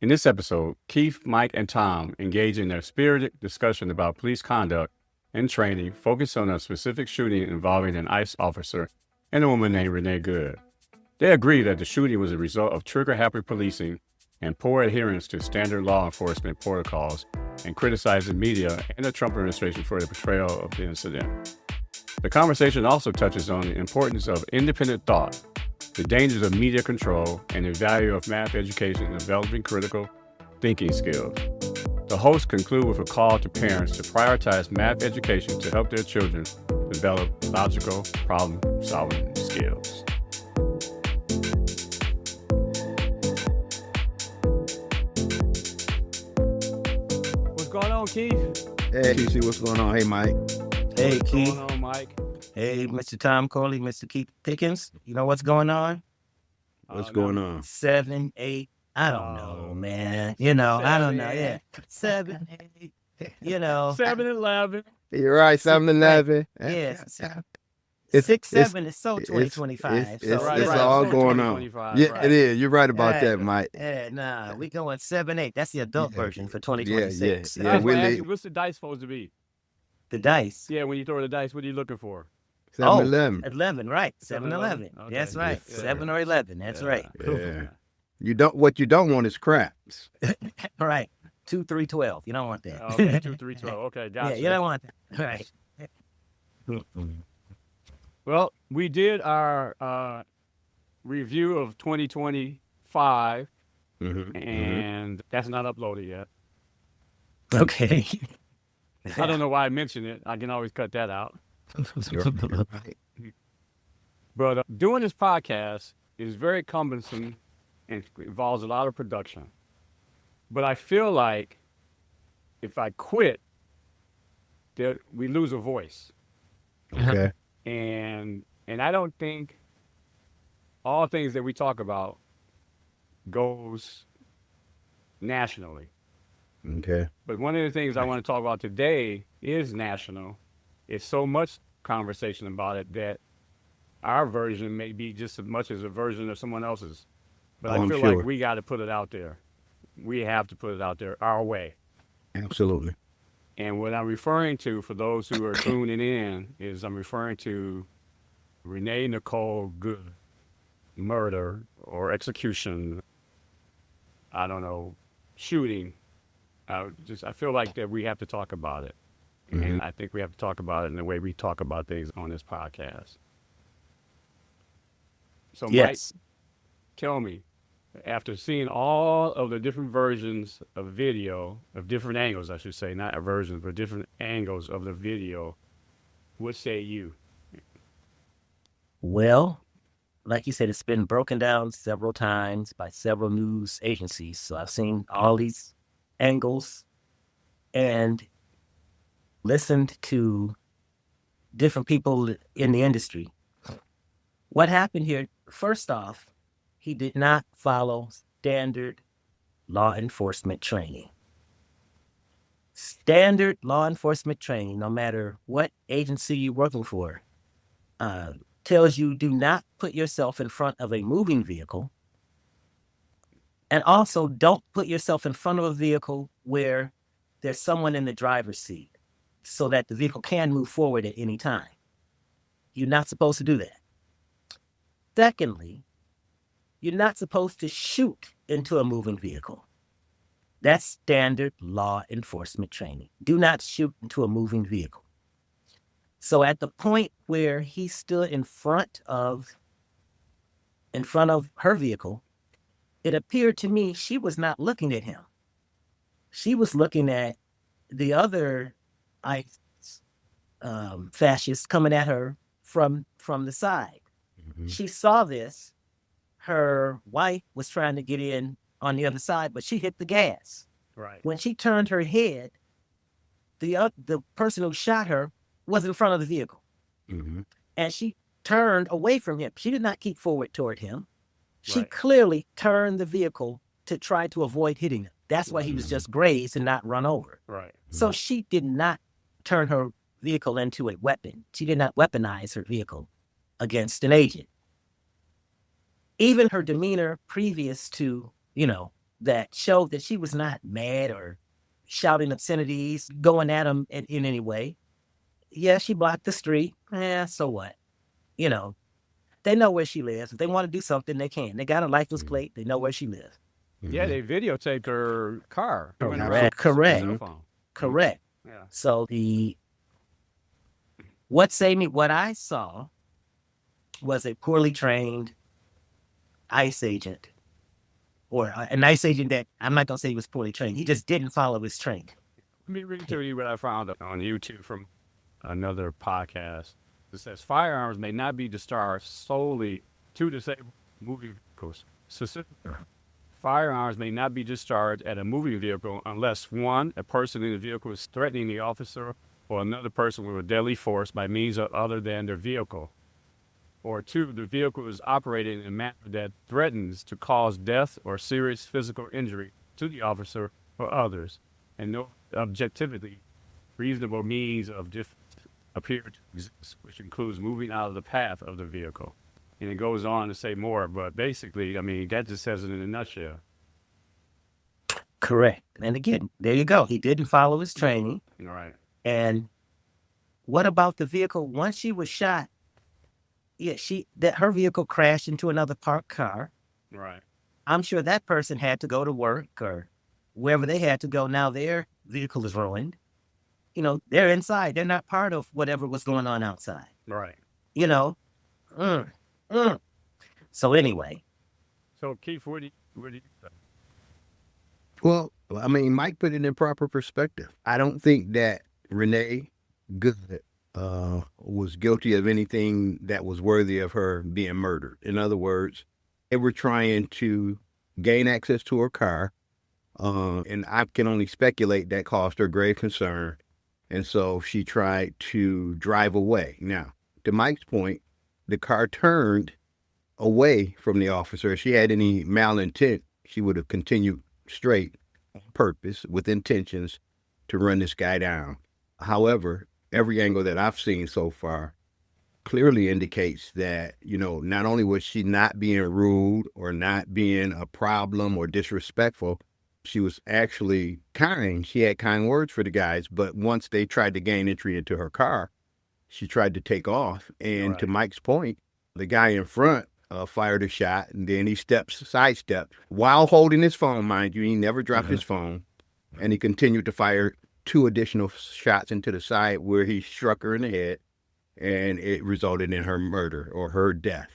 In this episode, Keith, Mike, and Tom engage in their spirited discussion about police conduct and training, focused on a specific shooting involving an ICE officer and a woman named Renee Good. They agree that the shooting was a result of trigger-happy policing and poor adherence to standard law enforcement protocols, and criticize the media and the Trump administration for the portrayal of the incident. The conversation also touches on the importance of independent thought, the dangers of media control, and the value of math education in developing critical thinking skills. The hosts conclude with a call to parents to prioritize math education to help their children develop logical problem-solving skills. What's going on, Keith? Hey, QC, what's going on? Hey, Mike. Hey, What's Keith. going on, Mike? Hey, Mr. Tom Coley, Mr. Keith Pickens. You know what's going on? What's going on? 7, 8. I don't know, man. I don't know. Yeah. 7, 8. 7-11. You're right, 7-11. Yes. It's- 6, it's- 7 is so 2025. It's Right, all so going on. 2025, Yeah, right. it is. You're right about Right. that, Mike. Nah, we going 7, 8. That's the adult version for 2026. Yeah, I was we gonna ask leave- you, what's the dice supposed to be? The dice. Yeah, when you throw the dice, what are you looking for? 7-11. 11, right. 7, 11. 7-11. That's Okay. right. Yes, 7 or 11. That's right. Yeah. What you don't want is craps. Right. 2, 3, 12. You don't want that. Okay, 2, 3, 12. Okay, gotcha. Yeah, you don't want that. Right. Well, we did our review of 2025, and that's not uploaded yet. Okay. I don't know why I mentioned it. I can always cut that out. You're right. But doing this podcast is very cumbersome and involves a lot of production. But I feel like if I quit, that we lose a voice. Okay. And I don't think all things that we talk about goes nationally. Okay. But one of the things I want to talk about today is national. It's so much conversation about it that our version may be just as much as a version of someone else's. But I I'm feel sure. like we got to put it out there. We have to put it out there our way. Absolutely. And what I'm referring to, for those who are tuning in, is I'm referring to Renee Nicole Good murder or execution. I don't know, shooting. I feel like that we have to talk about it. And I think we have to talk about it in the way we talk about things on this podcast. So, Yes. Mike, tell me, after seeing all of the different versions of video, of different angles, I should say, not versions, but different angles of the video, what say you? Well, like you said, it's been broken down several times by several news agencies. So I've seen all these angles and listened to different people in the industry. What happened here, first off, he did not follow standard law enforcement training. Standard law enforcement training, no matter what agency you're working for, tells you do not put yourself in front of a moving vehicle. And also don't put yourself in front of a vehicle where there's someone in the driver's seat so that the vehicle can move forward at any time. You're not supposed to do that. Secondly, you're not supposed to shoot into a moving vehicle. That's standard law enforcement training. Do not shoot into a moving vehicle. So at the point where he stood in front of her vehicle, it appeared to me she was not looking at him. She was looking at the other fascists coming at her from the side. She saw this. Her wife was trying to get in on the other side, but she hit the gas. Right. When she turned her head, the person who shot her was in front of the vehicle. And she turned away from him. She did not keep forward toward him. She Right. clearly turned the vehicle to try to avoid hitting him. That's why he was just grazed and not run over. Right. So she did not turn her vehicle into a weapon. She did not weaponize her vehicle against an agent. Even her demeanor previous to, that showed that she was not mad or shouting obscenities, going at him in any way. Yeah, she blocked the street. So what? You know, they know where she lives. If they want to do something, they can. They got a license plate. They know where she lives. Yeah, they videotaped her car. They went around Correct. with her Correct. cell phone. Correct. Yeah. So what I saw was a poorly trained ICE agent, or an ICE agent that I'm not gonna say he was poorly trained. He just didn't follow his training. Let me read to you what I found on YouTube from another podcast. It says firearms may not be discharged solely to disable moving vehicles. Specifically, firearms may not be discharged at a moving vehicle unless, one, a person in the vehicle is threatening the officer or another person with a deadly force by means of other than their vehicle, or two, the vehicle is operating in a manner that threatens to cause death or serious physical injury to the officer or others, and no objectively reasonable means of defense appear to exist, which includes moving out of the path of the vehicle. And it goes on to say more, but basically, I mean, that just says it in a nutshell. Correct. And again, there you go. He didn't follow his training. All right. And what about the vehicle? Once she was shot, yeah, her vehicle crashed into another parked car. Right. I'm sure that person had to go to work or wherever they had to go. Now their vehicle is ruined. You know, they're inside. They're not part of whatever was going on outside. Right. You know. So anyway. So Keith, what do you think? Well, I mean, Mike put it in proper perspective. I don't think that Renee Good was guilty of anything that was worthy of her being murdered. In other words, they were trying to gain access to her car, and I can only speculate that caused her grave concern, and so she tried to drive away. Now, to Mike's point, the car turned away from the officer. If she had any malintent, she would have continued straight on purpose with intentions to run this guy down. However, every angle that I've seen so far clearly indicates that, you know, not only was she not being rude or not being a problem or disrespectful, she was actually kind. She had kind words for the guys, but once they tried to gain entry into her car, she tried to take off. And to Mike's point, the guy in front fired a shot, and then he sidestepped while holding his phone, mind you. He never dropped his phone, and he continued to fire 2 additional shots into the side where he struck her in the head, and it resulted in her murder or her death.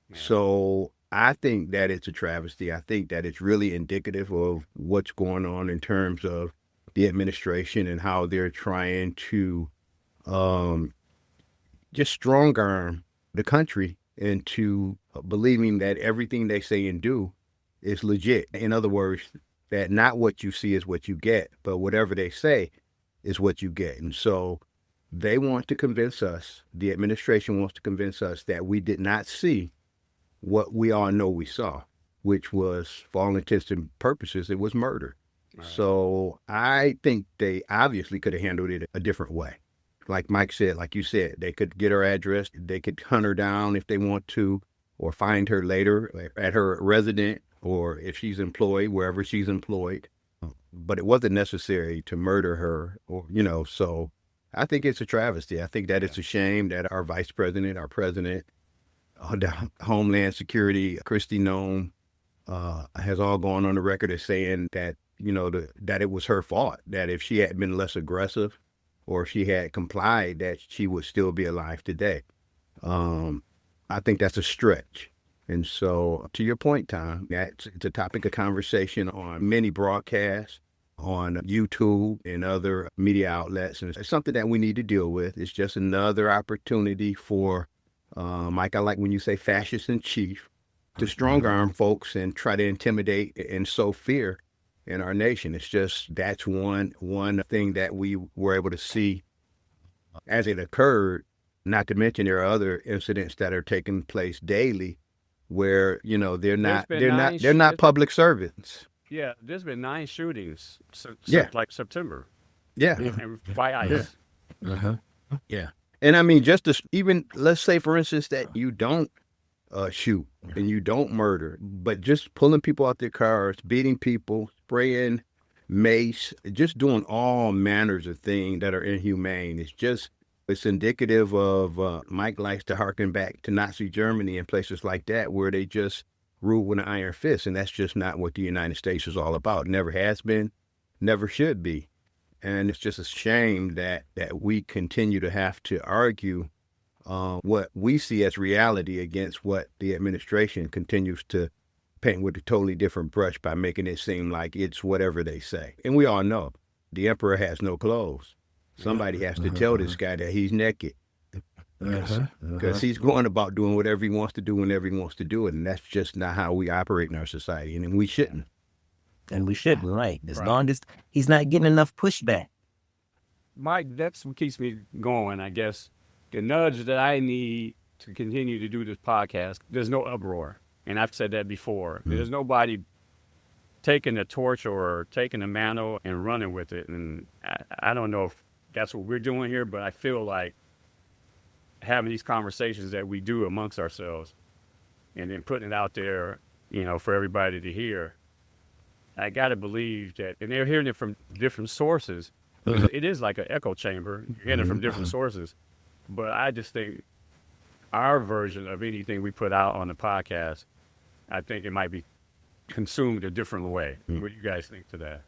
Yeah. So I think that it's a travesty. I think that it's really indicative of what's going on in terms of the administration and how they're trying to just strong arm the country into believing that everything they say and do is legit. In other words, that not what you see is what you get, but whatever they say is what you get. And so they want to convince us, the administration wants to convince us that we did not see what we all know we saw, which was, for all intents and purposes, it was murder. Right. So I think they obviously could have handled it a different way. Like Mike said, like you said, they could get her address, they could hunt her down if they want to, or find her later at her residence, or if she's employed, wherever she's employed. But it wasn't necessary to murder her, or, you know, so I think it's a travesty. I think that it's a shame that our vice president, our president, the Homeland Security, Kristi Noem, has all gone on the record as saying that, you know, that it was her fault, that if she had been less aggressive or if she had complied, that she would still be alive today. I think that's a stretch. And so, to your point, Tom, it's a topic of conversation on many broadcasts, on YouTube and other media outlets. And it's something that we need to deal with. It's just another opportunity for, Mike, I like when you say fascist in chief, to strong arm folks and try to intimidate and sow fear in our nation. It's just, that's one thing that we were able to see as it occurred, not to mention there are other incidents that are taking place daily where, you know, they're not public servants. Yeah, there's been 9 shootings like September. Yeah. And by ICE. Yeah. Yeah. And I mean, just to even, let's say, for instance, that you don't shoot and you don't murder, but just pulling people out their cars, beating people, spraying mace, just doing all manners of things that are inhumane. It's indicative of Mike likes to harken back to Nazi Germany and places like that where they just rule with an iron fist, and that's just not what the United States is all about. Never has been, never should be. And it's just a shame that we continue to have to argue what we see as reality against what the administration continues to paint with a totally different brush by making it seem like it's whatever they say. And we all know the emperor has no clothes. Somebody has to tell this guy that he's naked because he's going about doing whatever he wants to do whenever he wants to do it. And that's just not how we operate in our society. And we shouldn't. And we shouldn't, right? As long as he's not getting enough pushback. Mike, that's what keeps me going, I guess. The nudge that I need to continue to do this podcast, there's no uproar. And I've said that before. There's nobody taking the torch or taking the mantle and running with it. And I don't know if that's what we're doing here, but I feel like having these conversations that we do amongst ourselves and then putting it out there, for everybody to hear, I got to believe that, and they're hearing it from different sources. It is like an echo chamber. You're hearing it from different sources. But I just think our version of anything we put out on the podcast, I think it might be consumed a different way. What do you guys think to that?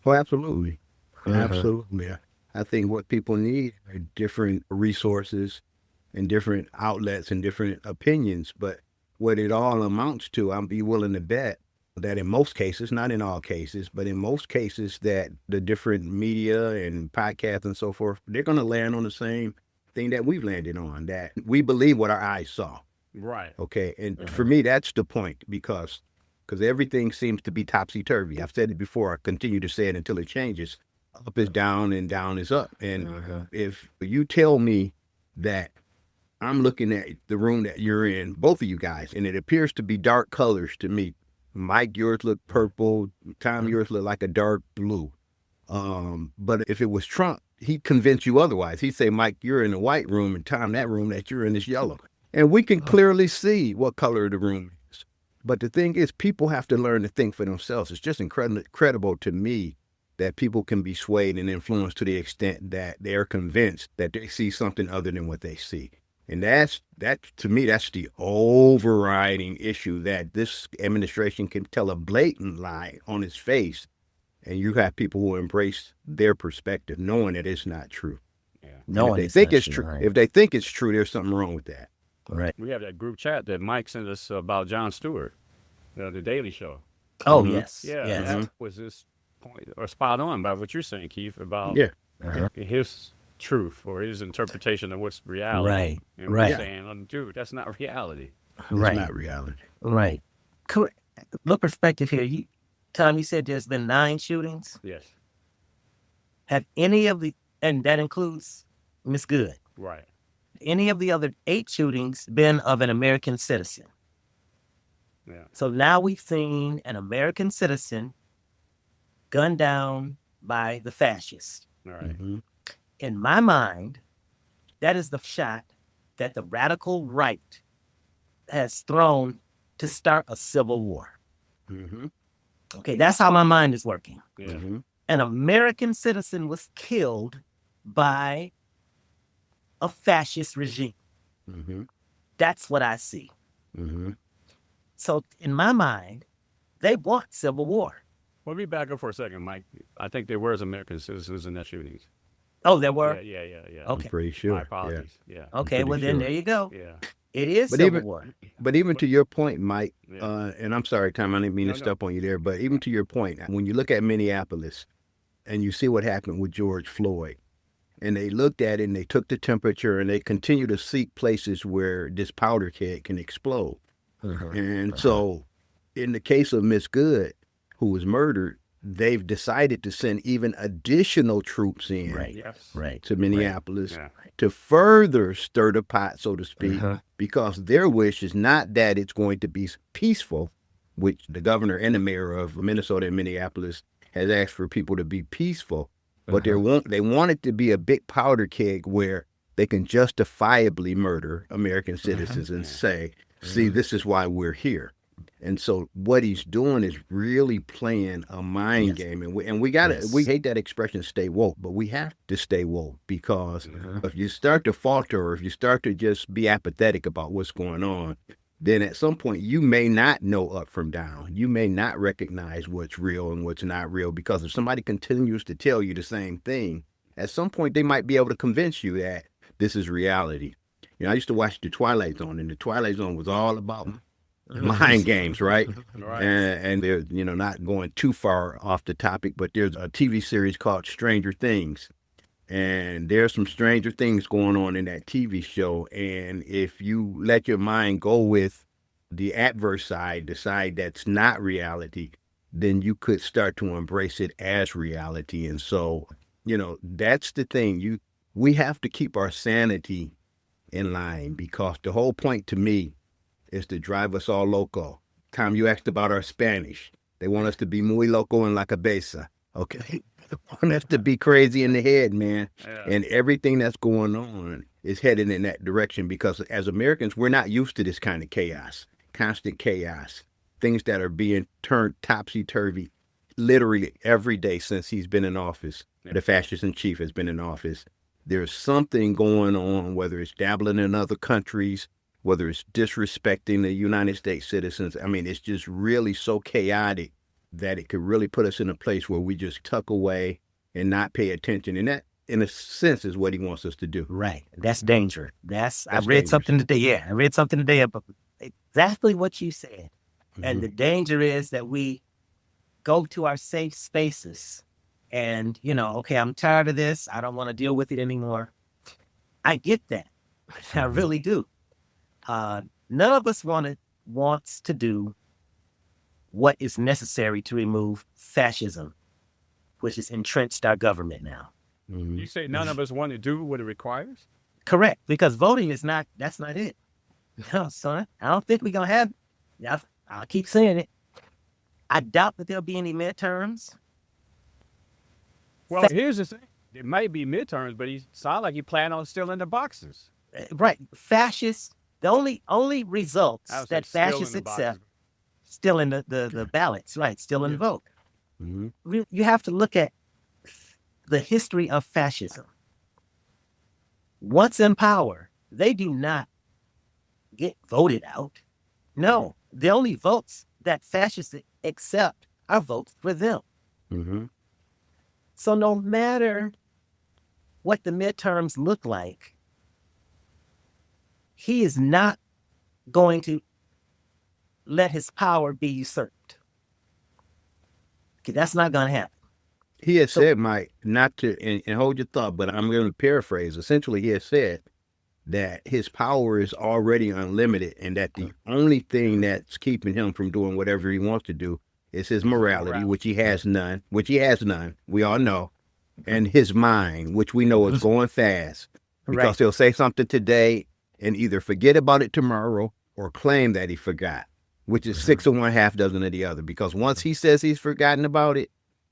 Well, absolutely. Absolutely. I think what people need are different resources and different outlets and different opinions. But what it all amounts to, I'll be willing to bet that in most cases, not in all cases, but in most cases, that the different media and podcasts and so forth, they're going to land on the same thing that we've landed on, that we believe what our eyes saw. Right. Okay. And for me, that's the point, because everything seems to be topsy-turvy. I've said it before. I continue to say it until it changes. Up is down and down is up. And if you tell me that I'm looking at the room that you're in, both of you guys, and it appears to be dark colors to me. Mike, yours look purple. Tom, yours look like a dark blue. But if it was Trump, he'd convince you otherwise. He'd say, Mike, you're in the white room, and Tom, that room that you're in is yellow. And we can clearly see what color the room is. But the thing is, people have to learn to think for themselves. It's just incredible to me that people can be swayed and influenced to the extent that they're convinced that they see something other than what they see. And that to me, that's the overriding issue, that this administration can tell a blatant lie on its face, and you have people who embrace their perspective, knowing that it's not true. Yeah. Knowing if they think it's true, right. if they think it's true, there's something wrong with that. Right. We have that group chat that Mike sent us about Jon Stewart, the Daily Show. Oh, yes. Yeah, Yes. that was this point, or spot on by what you're saying, Keith, about his truth or his interpretation of what's reality. Right. And we're saying, dude, that's not reality. Right. It's not reality. Right. Look, perspective here. Tom, you said there's been 9 shootings. Yes. Have any of the, and that includes Miss Good, Right. any of the other 8 shootings been of an American citizen? Yeah. So now we've seen an American citizen gunned down by the fascists. All right. In my mind, that is the shot that the radical right has thrown to start a civil war. Okay, that's how my mind is working. Yeah. An American citizen was killed by a fascist regime. That's what I see. So in my mind, they want civil war. We'll be back up for a second, Mike. I think there were American citizens in that shootings. Oh, there were? Yeah. Okay. I'm pretty sure. My apologies. Yeah. Okay, well then sure. there you go. Yeah. It is But civil even- war. But even to your point, Mike, Yeah. and I'm sorry, Tom, I didn't mean to step on you there, but even to your point, when you look at Minneapolis and you see what happened with George Floyd, and they looked at it and they took the temperature and they continue to seek places where this powder keg can explode. And so in the case of Miss Good, who was murdered, they've decided to send even additional troops in Yes. to Minneapolis Yeah. to further stir the pot, so to speak, because their wish is not that it's going to be peaceful, which the governor and the mayor of Minnesota and Minneapolis has asked for people to be peaceful, but they want it to be a big powder keg where they can justifiably murder American citizens and say, See, this is why we're here. And so what he's doing is really playing a mind Yes. game. And we got to, Yes. we hate that expression, stay woke, but we have to stay woke because Mhm. if you start to falter or if you start to just be apathetic about what's going on, then at some point you may not know up from down. You may not recognize what's real and what's not real because if somebody continues to tell you the same thing, at some point they might be able to convince you that this is reality. You know, I used to watch The Twilight Zone, and The Twilight Zone was all about mind games, right? Right. And they're, you know, not going too far off the topic, but there's a TV series called Stranger Things. And there's some stranger things going on in that TV show. And if you let your mind go with the adverse side, the side that's not reality, then you could start to embrace it as reality. And so, you know, that's the thing. We have to keep our sanity in line because the whole point to me is to drive us all loco. Tom, you asked about our Spanish. They want us to be muy loco en la cabeza. Okay. They want us to be crazy in the head, man. Yeah. And everything that's going on is headed in that direction because as Americans, we're not used to this kind of chaos, constant chaos, things that are being turned topsy-turvy literally every day since he's been in office. Yeah. The fascist in chief has been in office. There's something going on, whether it's dabbling in other countries, whether it's disrespecting the United States citizens. I mean, it's just really so chaotic that it could really put us in a place where we just tuck away and not pay attention. And that, in a sense, is what he wants us to do. Right. That's danger. I read dangerous. something today. Yeah, I read something today about exactly what you said. Mm-hmm. And the danger is that we go to our safe spaces and, you know, okay, I'm tired of this. I don't want to deal with it anymore. I get that. I really do. None of us wants to do what is necessary to remove fascism, which has entrenched our government now. Mm-hmm. You say none of us want to do what it requires? Correct, because voting that's not it. No, son, I don't think we're going to have, I'll keep saying it. I doubt that there'll be any midterms. Well, here's the thing. It might be midterms, but he sounds like he planned on still in the boxes. Right, fascists, the only results I would say that still in fascists the accept, boxes. still in the ballots, right, still in the Yes. vote. Mm-hmm. You have to look at the history of fascism. Once in power, they do not get voted out. No, the only votes that fascists accept are votes for them. Mm-hmm. So no matter what the midterms look like, he is not going to let his power be usurped. Okay, that's not going to happen. He has said, Mike, not to, and hold your thought, but I'm going to paraphrase. Essentially, he has said that his power is already unlimited and that the only thing that's keeping him from doing whatever he wants to do is his morality, which he has none, we all know, and his mind, which we know is going fast because Right. he'll say something today and either forget about it tomorrow or claim that he forgot, which is 6 of one, half dozen of the other. Because once he says he's forgotten about it,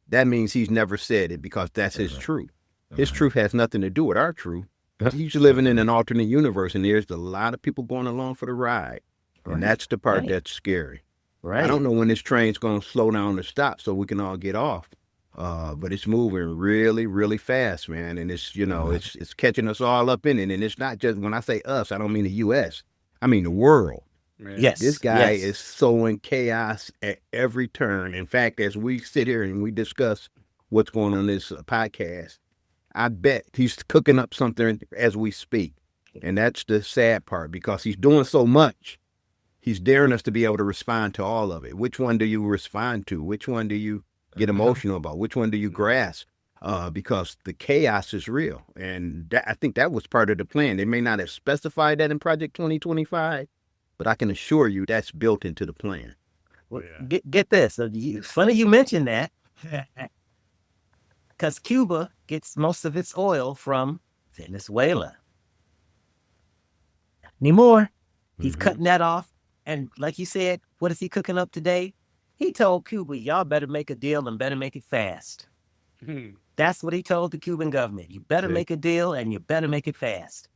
that means he's never said it because that's his truth. His truth has nothing to do with our truth. He's living in an alternate universe, and there's a lot of people going along for the ride. And that's the part that's scary. Right. I don't know when this train's going to slow down or stop so we can all get off. But it's moving really, really fast, man. And it's, you know, it's catching us all up in it. And it's not just, when I say us, I don't mean the U.S. I mean the world. Man. Yes. This guy yes. is sowing chaos at every turn. In fact, as we sit here and we discuss what's going on in this podcast, I bet he's cooking up something as we speak. And that's the sad part because he's doing so much. He's daring us to be able to respond to all of it. Which one do you respond to? Which one do you get emotional about? Which one do you grasp? Because the chaos is real. And I think that was part of the plan. They may not have specified that in Project 2025, but I can assure you that's built into the plan. Well, get this. Funny you mentioned that. Because Cuba gets most of its oil from Venezuela. Not anymore. He's cutting that off. And like you said, what is he cooking up today? He told Cuba, y'all better make a deal and better make it fast. That's what he told the Cuban government. You better make a deal and you better make it fast.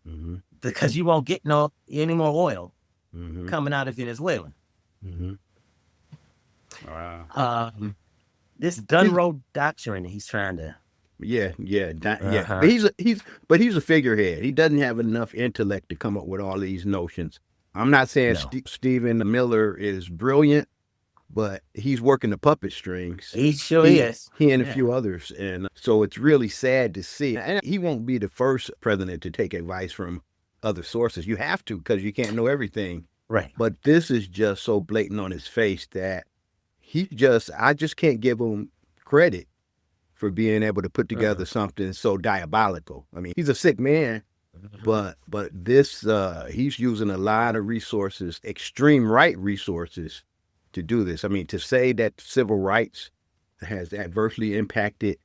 Because you won't get any more oil. coming out of Venezuela. Wow. This Dunroe doctrine he's trying to. Yeah. But he's a figurehead. He doesn't have enough intellect to come up with all these notions. I'm not saying No. Stephen Miller is brilliant, but he's working the puppet strings. He sure is. He and a few others. And so it's really sad to see. And he won't be the first president to take advice from other sources. You have to, because you can't know everything. Right. But this is just so blatant on his face that I just can't give him credit for being able to put together something so diabolical. I mean, he's a sick man, but this, he's using a lot of resources, extreme right resources, to do this. I mean, to say that civil rights has adversely impacted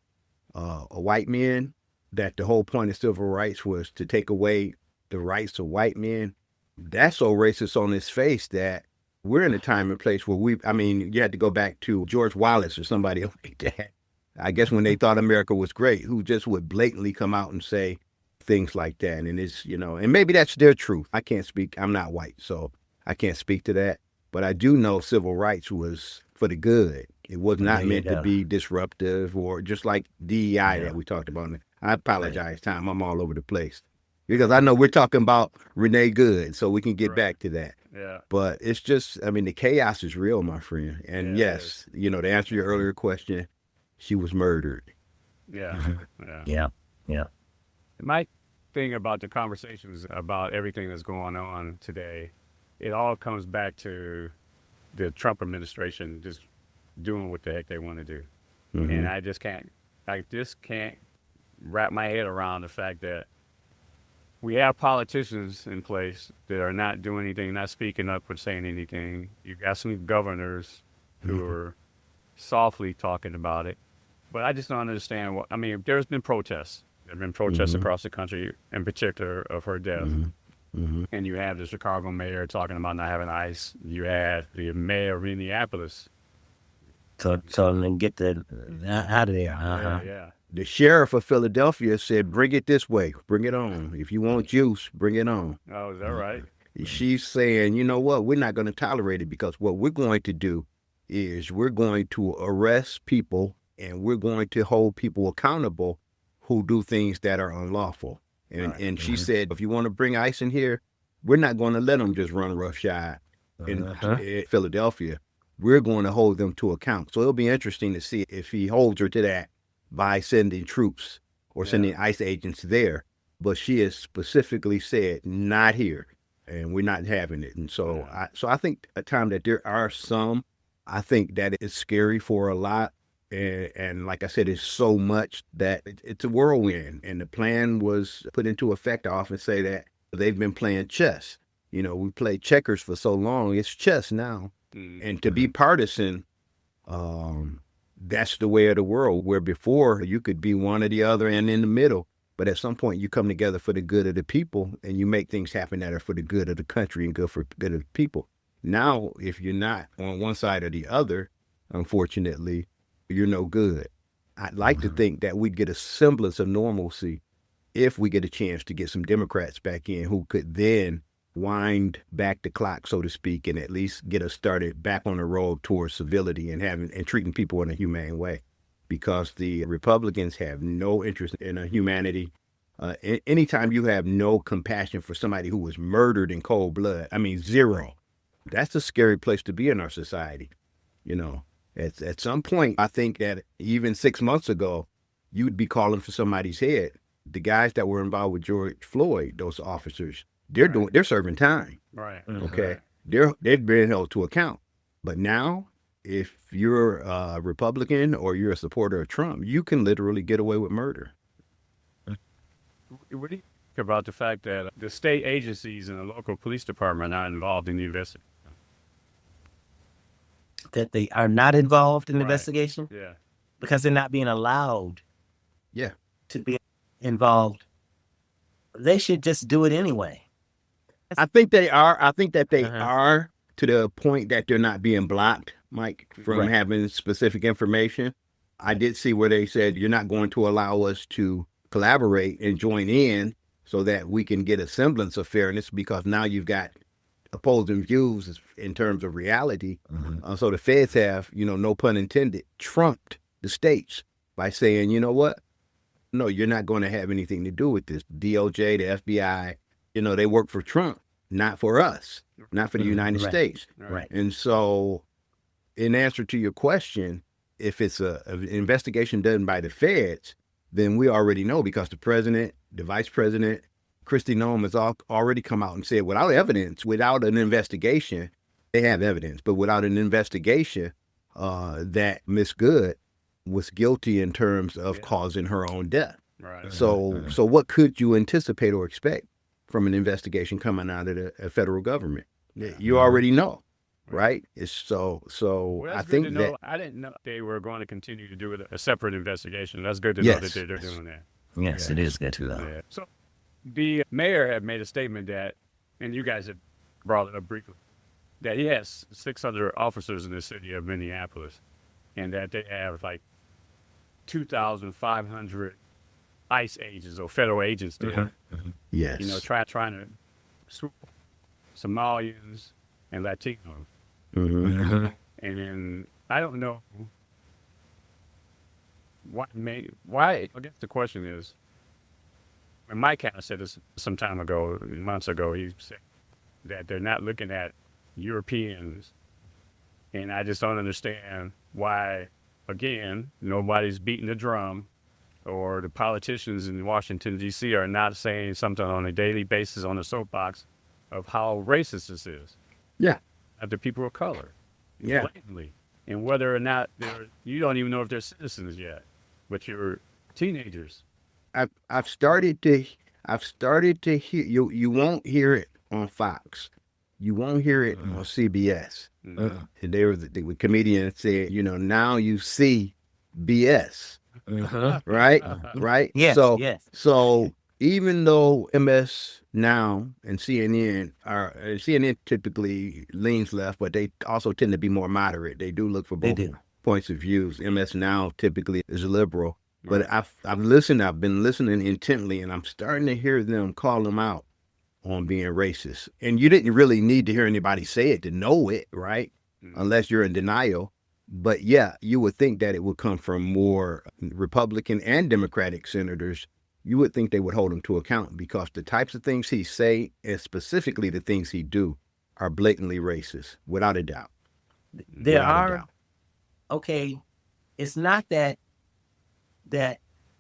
a white man, that the whole point of civil rights was to take away the rights of white men, that's so racist on his face that we're in a time and place where you had to go back to George Wallace or somebody like that, I guess, when they thought America was great, who just would blatantly come out and say things like that. And it's, and maybe that's their truth. I can't speak. I'm not white, so I can't speak to that. But I do know civil rights was for the good. It was not meant to be disruptive, or just like DEI that we talked about. I apologize, Tom. I'm all over the place. Because I know we're talking about Renee Good, so we can get back to that. Yeah. But it's just, the chaos is real, my friend. And yes, to answer your earlier question, she was murdered. Yeah. Yeah. My thing about the conversations about everything that's going on today, it all comes back to the Trump administration just doing what the heck they want to do. And I just can't wrap my head around the fact that we have politicians in place that are not doing anything, not speaking up or saying anything. You got some governors who are softly talking about it. But I just don't understand there's been protests. There have been protests across the country, in particular of her death. And you have the Chicago mayor talking about not having ICE. You had the mayor of Minneapolis. So then get the out of there. Yeah. The sheriff of Philadelphia said, bring it this way. Bring it on. If you want juice, bring it on. Oh, is that right? She's saying, you know what? We're not going to tolerate it, because what we're going to do is we're going to arrest people and we're going to hold people accountable who do things that are unlawful. And she said, if you want to bring ICE in here, we're not going to let them just run roughshod in Philadelphia. We're going to hold them to account. So it'll be interesting to see if he holds her to that by sending troops or sending ICE agents there. But she has specifically said, not here, and we're not having it. And so I think a time that there are some, I think that it's scary for a lot. And like I said, it's so much that it's a whirlwind. And the plan was put into effect. I often say that they've been playing chess. We played checkers for so long. It's chess now. And to be partisan, that's the way of the world, where before you could be one or the other and in the middle. But at some point you come together for the good of the people and you make things happen that are for the good of the country and good for good of the people. Now, if you're not on one side or the other, unfortunately, you're no good. I'd like to think that we'd get a semblance of normalcy if we get a chance to get some Democrats back in who could then wind back the clock, so to speak, and at least get us started back on the road towards civility and treating people in a humane way. Because the Republicans have no interest in humanity. Anytime you have no compassion for somebody who was murdered in cold blood, zero. That's a scary place to be in our society. At some point, I think that even 6 months ago, you'd be calling for somebody's head. The guys that were involved with George Floyd, those officers, they're serving time. Right. Okay. They've been held to account. But now, if you're a Republican or you're a supporter of Trump, you can literally get away with murder. What do you think about the fact that the state agencies and the local police department are not involved in the investigation? That they are not involved in the investigation? Yeah. Because they're not being allowed to be involved. They should just do it anyway. I think they are. I think that they are, to the point that they're not being blocked, Mike, from having specific information. I did see where they said, you're not going to allow us to collaborate and join in so that we can get a semblance of fairness, because now you've got opposing views in terms of reality. So the feds have, no pun intended, trumped the states by saying, you know what? No, you're not going to have anything to do with this. DOJ, the FBI, they work for Trump, not for us, not for the United States. Right. And so, in answer to your question, if it's an investigation done by the feds, then we already know, because the president, the vice president, Kristi Noem has already come out and said, without evidence, without an investigation, they have evidence, but without an investigation, that Miss Good was guilty in terms of causing her own death. Right. So what could you anticipate or expect from an investigation coming out of the federal government? You already know, right? It's so Well, I that's good think to that know. I didn't know they were going to continue to do a separate investigation. That's good to know that Yes. they're doing that. Yes, it is good to know. Yeah. So the mayor had made a statement that, and you guys had brought it up briefly, that he has 600 officers in the city of Minneapolis, and that they have like 2,500 ICE agents or federal agents there, yes, trying to swoop Somalians and Latinos. Mhm. And then I don't know why. I guess the question is, and Mike kind of said this some time ago, months ago, he said that they're not looking at Europeans, and I just don't understand why. Again, nobody's beating the drum, or the politicians in Washington, D.C. are not saying something on a daily basis on the soapbox of how racist this is. Yeah. Of the people of color. Yeah. Blatantly. And whether or not you don't even know if they're citizens yet, but you're teenagers. I've started to hear you. You won't hear it on Fox. You won't hear it on CBS. And there was the comedian said, now you see BS, right? Right. Yes, So yes. so even though MS Now and CNN typically leans left, but they also tend to be more moderate. They do look for They both do. points of views. MS Now typically is liberal. But I've listened. I've been listening intently, and I'm starting to hear them call them out on being racist. And you didn't really need to hear anybody say it to know it, right? Unless you're in denial. But yeah, you would think that it would come from more Republican and Democratic senators. You would think they would hold him to account, because the types of things he say, and specifically the things he do, are blatantly racist, without a doubt. There Without a are, doubt. okay, it's not that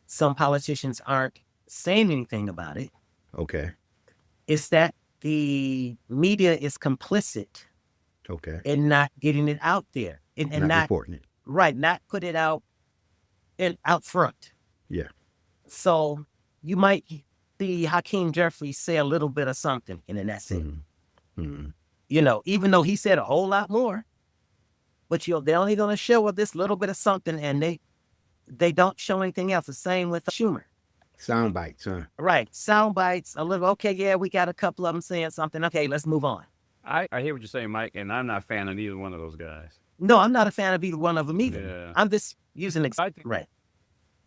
some politicians aren't saying anything about it. Okay. It's that the media is complicit Okay. in not getting it out there and Not reporting it. right, not put it out out front. Yeah. So you might see Hakeem Jeffries say a little bit of something, and then that's it. Even though he said a whole lot more, but they're only going to show this little bit of something, and they don't show anything else. The same with Schumer. Sound bites, huh? Right. Sound bites, a little, okay, yeah, we got a couple of them saying something. Okay, let's move on. I hear what you're saying, Mike, and I'm not a fan of either one of those guys. No, I'm not a fan of either one of them either. Yeah. I'm just using I think right.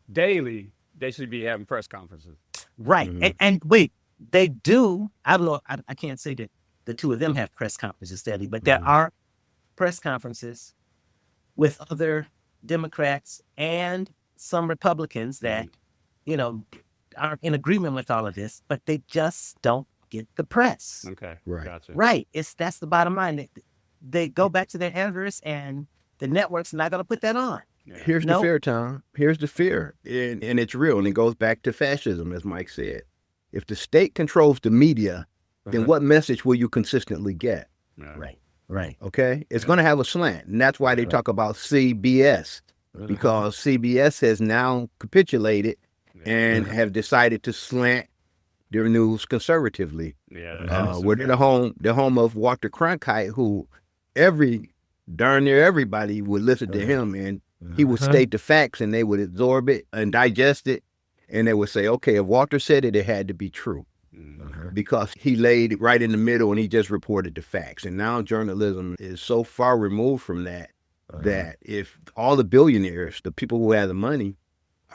daily they should be having press conferences. Right. And wait, they do. I don't know. I can't say that the two of them have press conferences steadily, but there are press conferences with other Democrats and some Republicans that, are in agreement with all of this, but they just don't get the press. Okay. Right. Gotcha. Right. That's the bottom line. They go back to their editors, and the network's not going to put that on. Yeah. Here's the fear, Tom. Here's the fear. And it's real. And it goes back to fascism, as Mike said. If the state controls the media, then what message will you consistently get? Yeah. Right. Right. Okay? It's going to have a slant. And that's why they talk about CBS, because CBS has now capitulated and have decided to slant their news conservatively. Yeah. We're the home of Walter Cronkite, who darn near everybody would listen to him, and he would state the facts, and they would absorb it and digest it, and they would say, okay, if Walter said it, it had to be true, because he laid it right in the middle and he just reported the facts. And now journalism is so far removed from that, that if all the billionaires, the people who have the money,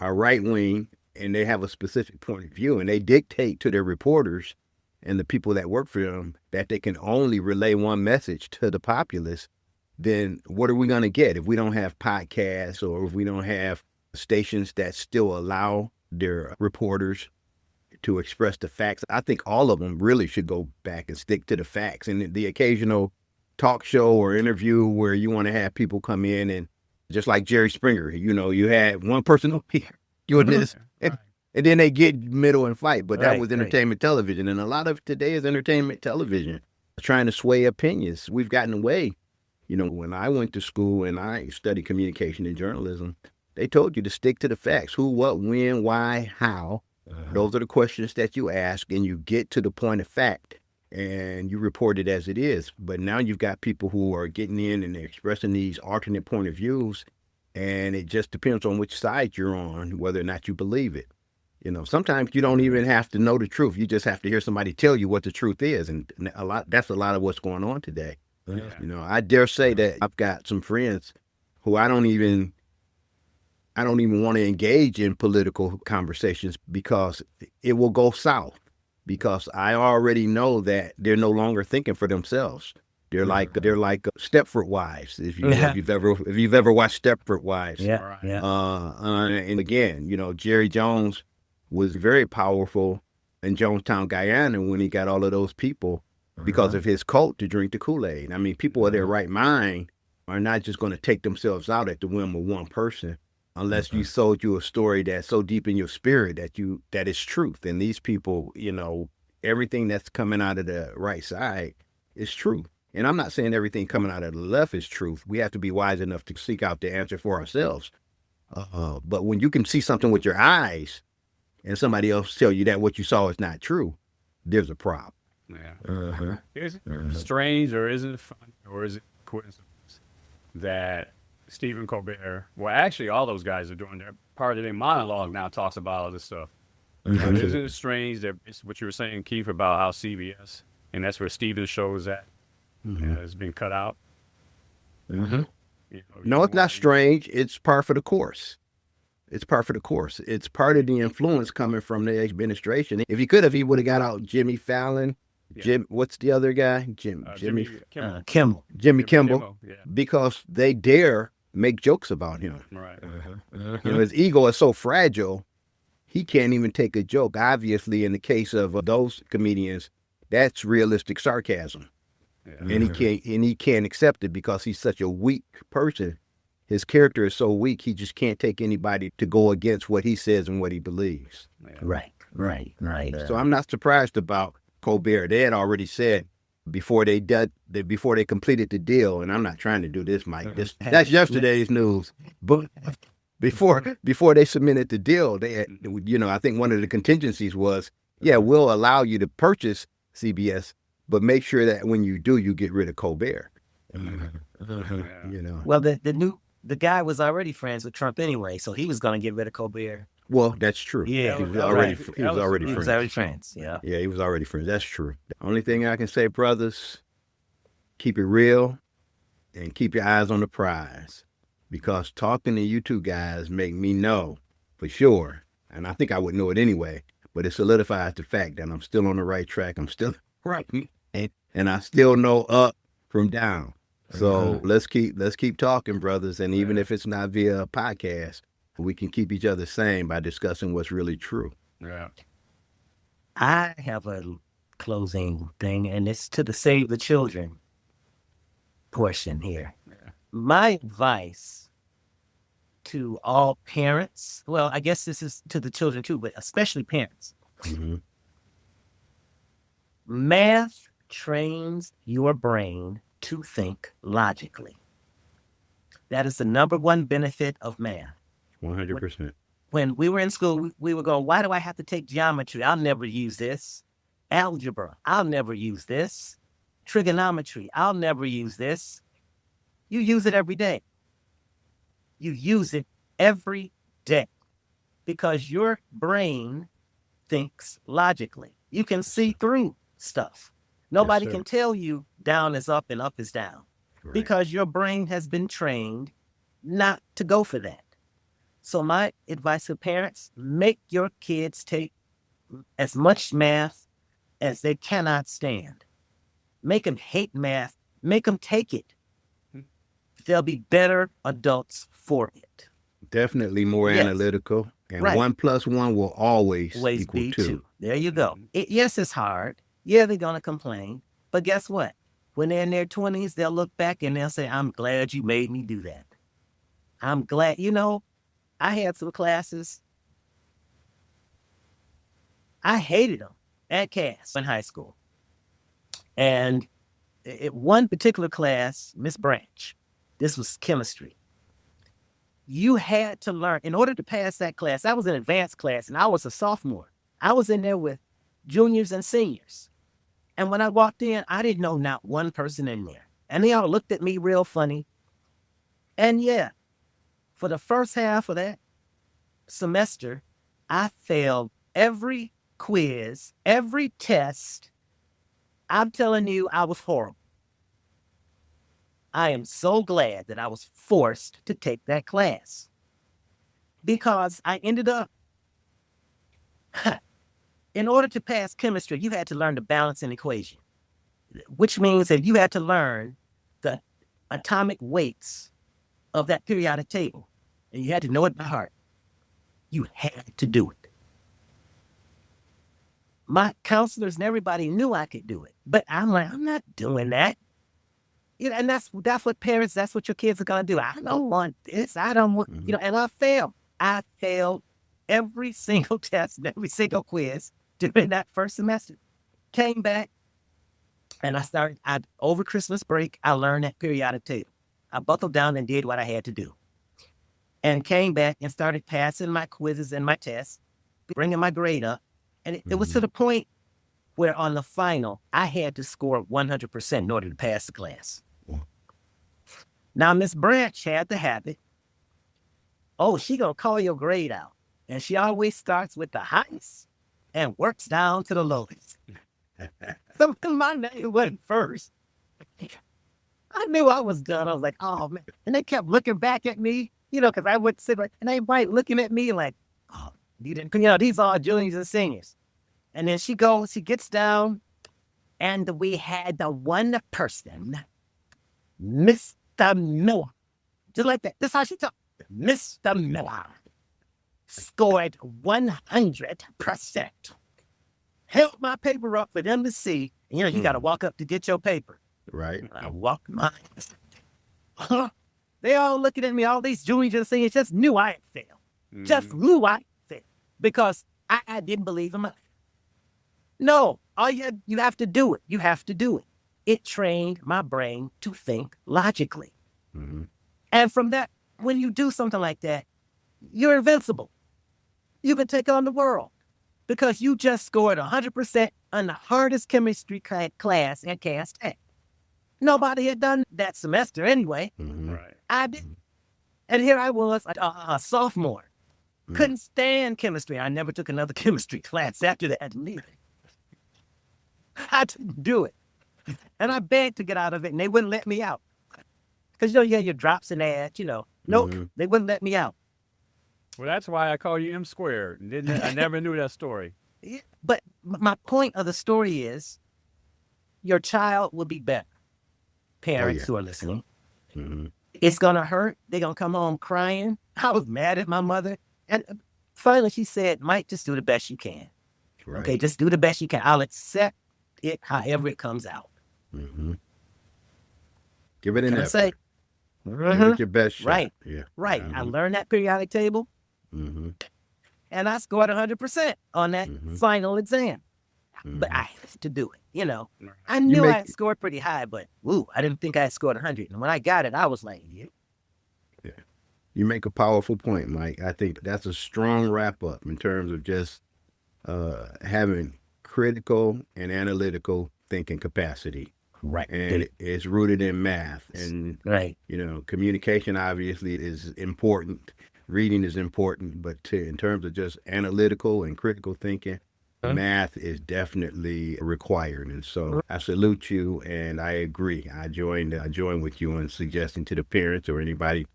are right-wing, and they have a specific point of view, and they dictate to their reporters and the people that work for them that they can only relay one message to the populace, then what are we going to get if we don't have podcasts or if we don't have stations that still allow their reporters to express the facts? I think all of them really should go back and stick to the facts. And the occasional talk show or interview where you want to have people come in and just like Jerry Springer, you had one person up here doing this, and then they get middle and fight. But that was entertainment television. And a lot of today is entertainment television trying to sway opinions. We've gotten away. When I went to school and I studied communication and journalism, they told you to stick to the facts: who, what, when, why, how. Those are the questions that you ask, and you get to the point of fact, and you report it as it is. But now you've got people who are getting in and expressing these alternate point of views, and it just depends on which side you're on, whether or not you believe it. Sometimes you don't even have to know the truth. You just have to hear somebody tell you what the truth is, and that's a lot of what's going on today. Yeah. I dare say that I've got some friends who I don't even want to engage in political conversations because it will go south, because I already know that they're no longer thinking for themselves. They're like Stepford Wives. If you've ever watched Stepford Wives. Yeah. And again, Jerry Jones was very powerful in Jonestown, Guyana, when he got all of those people because of his cult to drink the Kool-Aid. I mean, people of their right mind are not just going to take themselves out at the whim of one person unless you sold you a story that's so deep in your spirit that it's truth. And these people, everything that's coming out of the right side is true. And I'm not saying everything coming out of the left is truth. We have to be wise enough to seek out the answer for ourselves. But when you can see something with your eyes and somebody else tell you that what you saw is not true, there's a problem. Yeah. Is it strange, or is it funny, or is it coincidence that Stephen Colbert, well, actually all those guys are doing their part of their monologue now, talks about all this stuff. Isn't it strange that it's what you were saying, Keith, about how CBS, and that's where Stephen's show is at, has been cut out? No, it's not strange. It's par for the course. It's part of the influence coming from the administration. If he could have, he would have got out Jimmy Fallon. What's the other guy? Jimmy Kimmel. Jimmy Kimmel. Yeah. Because they dare make jokes about him. Right. His ego is so fragile, he can't even take a joke. Obviously, in the case of those comedians, that's realistic sarcasm. Yeah. And he can't accept it because he's such a weak person. His character is so weak, he just can't take anybody to go against what he says and what he believes. Yeah. Right. So I'm not surprised about Colbert. They had already said before they completed the deal, and I'm not trying to do this, Mike. That's yesterday's news. But before they submitted the deal, they had, I think one of the contingencies was, we'll allow you to purchase CBS, but make sure that when you do, you get rid of Colbert. Well, the guy was already friends with Trump anyway, so he was going to get rid of Colbert. Well, that's true. Yeah, he was already friends. Yeah. Yeah, he was already friends. That's true. The only thing I can say, brothers, keep it real and keep your eyes on the prize, because talking to you two guys make me know for sure, and I think I would know it anyway, but it solidifies the fact that I'm still on the right track. I'm still right, and I still know up from down. So let's keep talking, brothers, and even if it's not via a podcast, we can keep each other sane by discussing what's really true. Yeah. I have a closing thing, and it's to the Save the Children portion here. Yeah. My advice to all parents, well, I guess this is to the children too, but especially parents. Math trains your brain to think logically. That is the number one benefit of math. 100%. When we were in school, we were going, why do I have to take geometry? I'll never use this. Algebra, I'll never use this. Trigonometry, I'll never use this. You use it every day. You use it every day because your brain thinks logically. You can see through stuff. Nobody can tell you down is up and up is down because your brain has been trained not to go for that. So my advice to parents, make your kids take as much math as they cannot stand. Make them hate math. Make them take it. They'll be better adults for it. Definitely more Yes. analytical. And Right. 1 + 1 will always Always equal be 2. two. There you go. Yes, it's hard. Yeah, they're going to complain. But guess what? When they're in their 20s, they'll look back and they'll say, I'm glad you made me do that. I'm glad. You know, I had some classes. I hated them at CAS in high school. And one particular class, Miss Branch, this was chemistry. You had to learn, in order to pass that class, I was an advanced class and I was a sophomore. I was in there with juniors and seniors. And when I walked in, I didn't know not one person in there. And they all looked at me real funny. And yeah, for the first half of that semester, I failed every quiz, every test. I'm telling you, I was horrible. I am so glad that I was forced to take that class because I ended up, in order to pass chemistry, you had to learn to balance an equation, which means that you had to learn the atomic weights of that periodic table, and you had to know it by heart. You had to do it. My counselors and everybody knew I could do it, but I'm like, I'm not doing that. You know, and that's what parents, that's what your kids are going to do. I don't want this. I don't want, you know, and I failed. I failed every single test and every single quiz during that first semester. Came back and over Christmas break, I learned that periodic table. I buckled down and did what I had to do. And came back and started passing my quizzes and my tests, bringing my grade up. And it was to the point where on the final, I had to score 100% in order to pass the class. Now, Miss Branch had the habit, she gonna call your grade out. And she always starts with the highest and works down to the lowest. So my name went first. I knew I was done. I was like, oh, man. And they kept looking back at me, you know, because I would sit right, and everybody looking at me like, oh, you didn't, you know, these are juniors and seniors. And then she gets down, and we had the one person, Mr. Miller, just like that. This is how she talked. Mr. Miller scored 100%. Held my paper up for them to see. And, you know, you got to walk up to get your paper. Right. I walked mine. They all looking at me, all these juniors and seniors just knew I had failed. Just knew I had failed because I didn't believe in myself. No, you have to do it. You have to do it. It trained my brain to think logically. And from that, when you do something like that, you're invincible. You can take on the world because you just scored 100% on the hardest chemistry class at Cass Tech. Nobody had done that semester anyway. Right. I did. And here I was, a sophomore. Couldn't stand chemistry. I never took another chemistry class after that. I didn't do it. And I begged to get out of it, and they wouldn't let me out. Because, you know, you had your drops and ads, you know. Nope, they wouldn't let me out. Well, that's why I call you M squared. I never knew that story. Yeah, but my point of the story is your child will be better. Parents who are listening. It's going to hurt. They're going to come home crying. I was mad at my mother. And finally she said, Mike, just do the best you can. Right. Okay, just do the best you can. I'll accept it however it comes out. Give it an effort. Say, Give it your best shot. Right. Yeah. Right. I learned that periodic table. And I scored 100% on that final exam. But I had to do it, you know. I knew I had scored pretty high, but I didn't think I had scored 100. And when I got it, I was like, yeah. You make a powerful point, Mike. I think that's a strong wrap up in terms of just having critical and analytical thinking capacity. Right. And it's rooted in math. And, you know, communication obviously is important. Reading is important. But in terms of just analytical and critical thinking, math is definitely required. And so I salute you, and I agree. I join with you in suggesting to the parents or anybody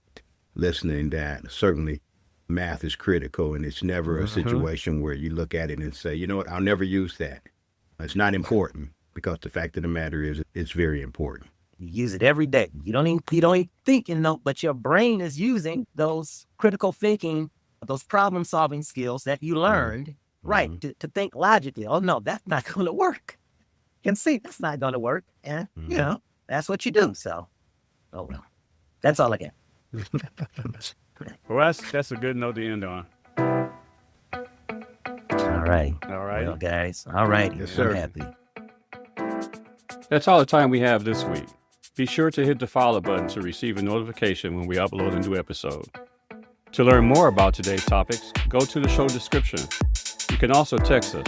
listening that certainly math is critical, and it's never a situation where you look at it and say, you know what, I'll never use that. It's not important, because the fact of the matter is it's very important. You use it every day. You don't even think, but your brain is using those critical thinking, those problem solving skills that you learned, right, to think logically. Oh no, that's not going to work. You can see that's not going to work. And, that's what you do. So, oh well, that's all I got. Well, that's a good note to end on. All right. All right. Well, guys. All right. Yes, sir. I'm happy. That's all the time we have this week. Be sure to hit the follow button to receive a notification when we upload a new episode. To learn more about today's topics, go to the show description. You can also text us.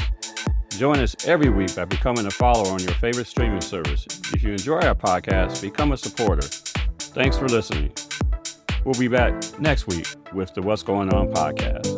Join us every week by becoming a follower on your favorite streaming service. If you enjoy our podcast, become a supporter. Thanks for listening. We'll be back next week with the What's Going On podcast.